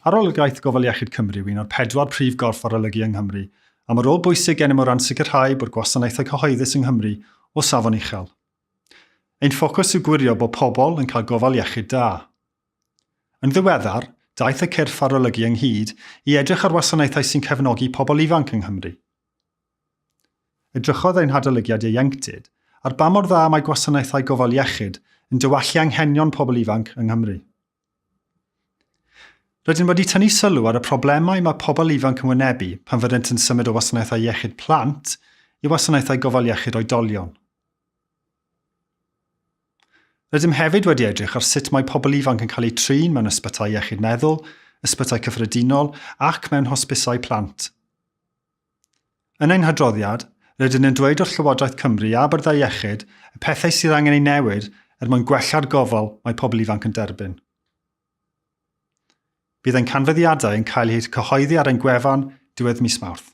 Arolygaeth Gofal Iechyd Cymru yw un o'r 4 prif gorff arolygu yng Nghymru, a mae'r rôl bwysig gennym o ran sicrhau bod gwasanaethau cyhoeddus yng Nghymru o safon uchel. Ein ffocws yw gwirio bod pobl yn cael gofal iechyd da. Yn ddiweddar, daeth y cyrff arolygu ynghyd i edrych ar wasanaethau sy'n cefnogi pobl ifanc yng Nghymru. Edrychodd ein hadolygiad Ieuenctid ar ba mor dda mae gwasanaethau gofal iechyd yn dywallu anghenion pobl ifanc yng Nghymru. Rydym wedi tynnu sylw ar y problemau mae pobl ifanc yn wynebu pan fyddent yn symud o wasanaethau iechyd plant i wasanaethau gofal iechyd oedolion. Rydym hefyd wedi edrych ar sut mae pobl ifanc yn cael eu trin mewn ysbytau iechyd meddwl, ysbytau cyffredinol ac mewn hosbisau plant. Yn ein hadroddiad, rydym yn dweud o'r Llywodraeth Cymru a Byrdau Iechyd y pethau sydd angen ei newid mwyn gwella'r gofal mae pobl ifanc yn derbyn. Bydd ein canfyddiadau yn cael eu cyhoeddi ar ein gwefan diwedd mis Mawrth.